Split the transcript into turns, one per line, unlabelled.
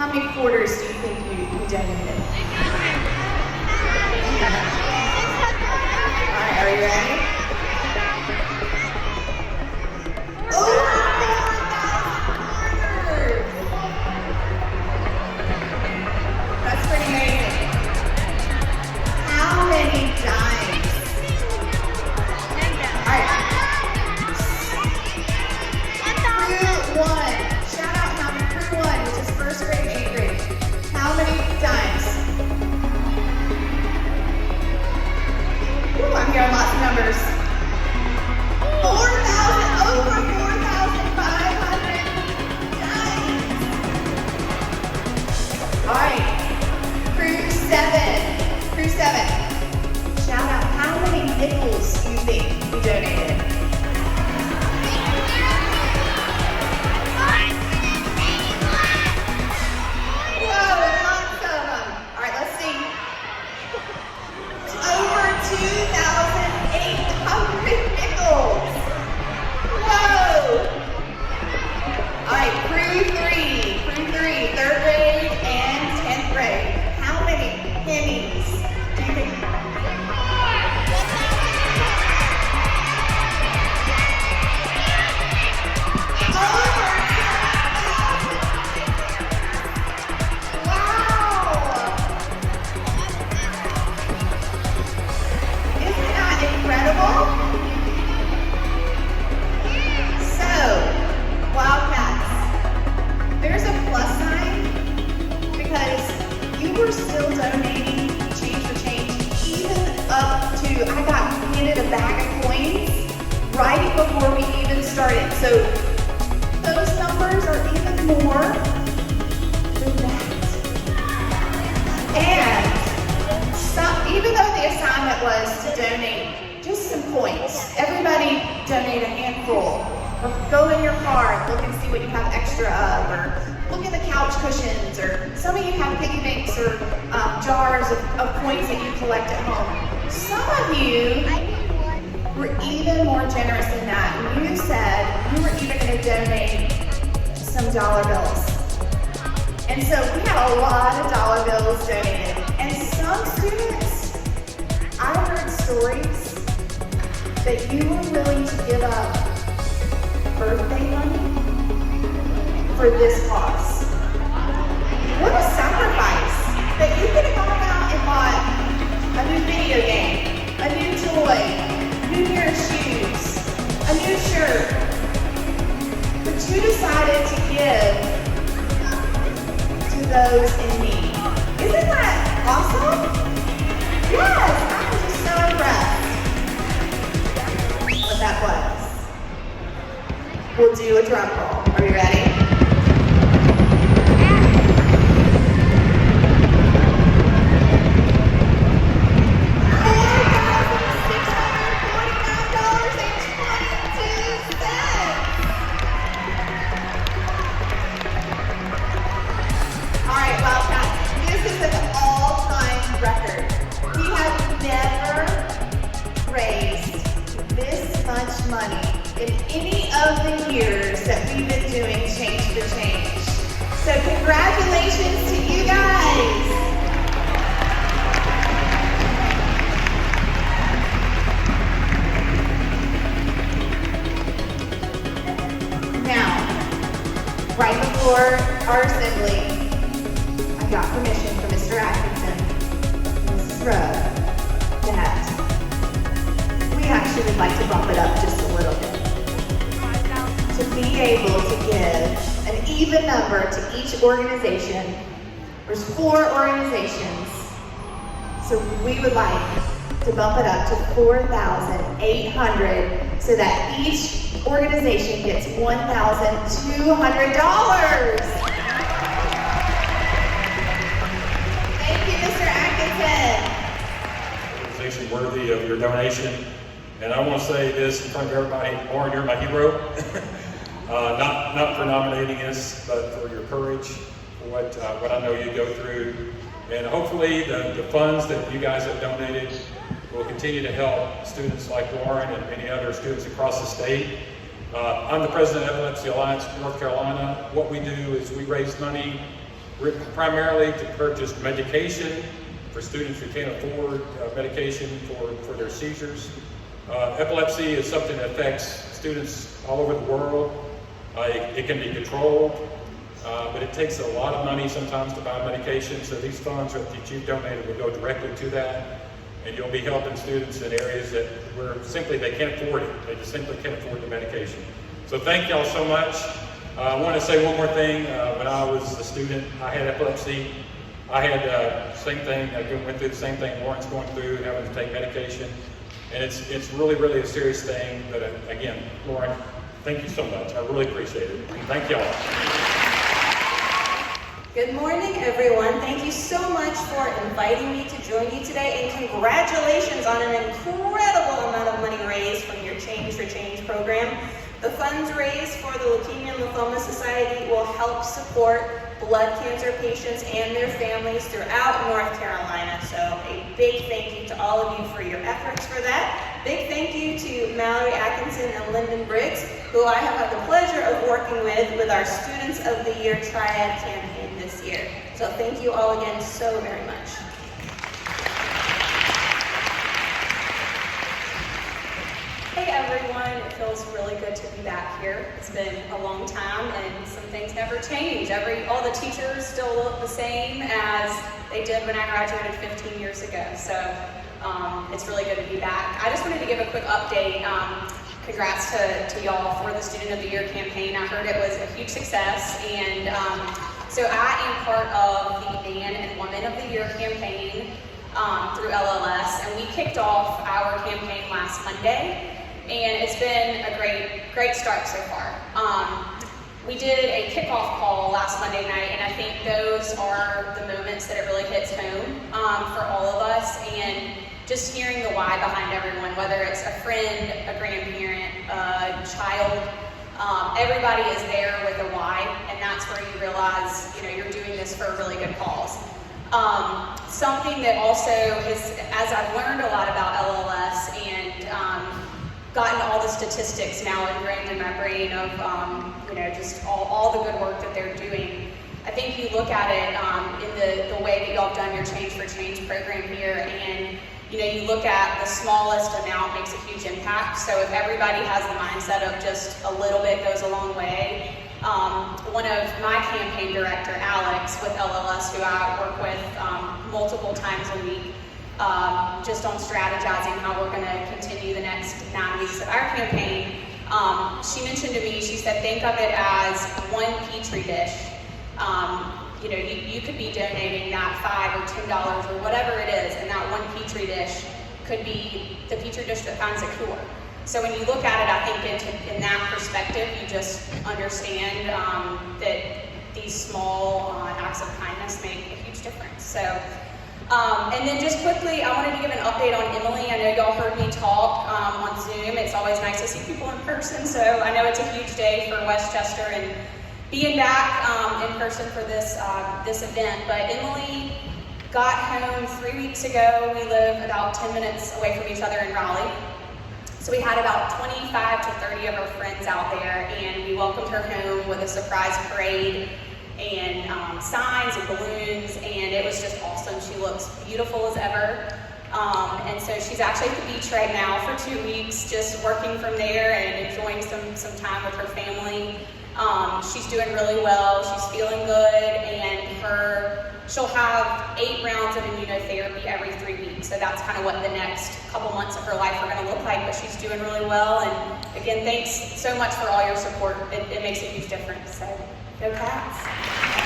How many quarters do you think you donated? All right, are you ready? Over 4,000 quarters! That's pretty amazing. How many dimes? All right. Crew 1. Shout out how many Crew 1, which is first grade, 8th grade. How many dimes? Ooh, I'm hearing lots of numbers. 4,000, over 4,500 dimes. All right. Crew 7. Crew 7. Shout out how many nickels you think we donated? Whoa, lots of them. All right, let's see. Over 2,800 nickels. Whoa. All right, Crew 3, 3rd grade and 10th grade. How many pennies do you think? Incredible. So, Wildcats, there's a plus sign because you were still donating change for change, even up to, I got handed a bag of coins right before we even started. So, those numbers are even more than that. And even though the assignment was to donate just some points, everybody donate a handful, or go in your car and look and see what you have extra of, or look in the couch cushions, or some of you have piggy banks or jars of points that you collect at home. Some of you were even more generous than that. You said you were even going to donate some dollar bills. And so we had a lot of dollar bills donated. And some students, I heard stories that you were willing to give up birthday money for this cause. What a sacrifice that you could have gone out and bought a new video game, a new toy, new pair of shoes, a new shirt. But you decided to give to those in need. Isn't that awesome? Yes, I'm just so impressed. What that was. We'll do a drum roll. Are you ready? Money in any of the years that we've been doing Change for Change. So congratulations to you guys. Now, right before our assembly, I got permission from Mr. Atkinson and Mrs. Rowe that we actually would like to bump it up just a little bit. To be able to give an even number to each organization. There's 4 organizations. So we would like to bump it up to 4,800 so that each organization gets $1,200. Thank you, Mr. Atkinson.
Organization worthy of your donation. And I want to say this in front of everybody, Lauren, you're my hero. Not for nominating us, but for your courage, for what I know you go through. And hopefully the funds that you guys have donated will continue to help students like Lauren and many other students across the state. I'm the president of Epilepsy Alliance of North Carolina. What we do is we raise money primarily to purchase medication for students who can't afford medication for their seizures. Epilepsy is something that affects students all over the world. It can be controlled, but it takes a lot of money sometimes to buy medication, so these funds that you've donated will go directly to that, and you'll be helping students in areas where simply they can't afford it. They just simply can't afford the medication. So thank y'all so much. I want to say one more thing. When I was a student, I had epilepsy. I had same thing. I went through the same thing Lauren's going through, having to take medication, and it's really, really a serious thing. But again, Lauren, thank you so much. I really appreciate it. And thank y'all.
Good morning, everyone. Thank you so much for inviting me to join you today, and congratulations on an incredible amount of money raised from your Change for Change program. The funds raised for the Leukemia and Lymphoma Society will help support blood cancer patients and their families throughout North Carolina. So a big thank you to all of you for your efforts for that. Big thank you to Mallory Atkinson and Lyndon Briggs, who I have had the pleasure of working with our Students of the Year Triad campaign this year. So thank you all again so very much. Hey everyone, it feels really good to be back here. It's been a long time and some things never change. All the teachers still look the same as they did when I graduated 15 years ago. So it's really good to be back. I just wanted to give a quick update. Congrats to y'all for the Student of the Year campaign. I heard it was a huge success, and so I am part of the Man and Woman of the Year campaign through LLS, and we kicked off our campaign last Monday. And it's been a great start so far. We did a kickoff call last Monday night, and I think those are the moments that it really hits home for all of us. And just hearing the why behind everyone, whether it's a friend, a grandparent, a child, everybody is there with a why, and that's where you realize, you're doing this for a really good cause. Something that also is, as I've learned a lot about LLS and gotten all the statistics now ingrained in my brain of just all the good work that they're doing, I think you look at it in the way that y'all have done your Change for Change program here, and you look at the smallest amount makes a huge impact. So if everybody has the mindset of just a little bit goes a long way. One of my campaign director, Alex, with LLS, who I work with multiple times a week, just on strategizing how we're going to continue the next 9 weeks of our campaign. She mentioned to me, she said, think of it as one Petri dish. You could be donating that $5 or $10 or whatever it is, and that one Petri dish could be the Petri dish that finds a cure. So when you look at it, I think in that perspective, you just understand that these small acts of kindness make a huge difference. So, and then just quickly, I wanted to give an update on Emily. I know y'all heard me talk on Zoom. It's always nice to see people in person, so I know it's a huge day for Westchester and being back in person for this event. But Emily got home 3 weeks ago. We live about 10 minutes away from each other in Raleigh. So we had about 25 to 30 of her friends out there, and we welcomed her home with a surprise parade and signs and balloons, and it was just awesome. She looks beautiful as ever. And so she's actually at the beach right now for 2 weeks, just working from there and enjoying some time with her family. She's doing really well. She's feeling good, and she'll have 8 rounds of immunotherapy every 3 weeks. So that's kind of what the next couple months of her life are going to look like, but she's doing really well. And again, thanks so much for all your support. It makes a huge difference. So go Cats.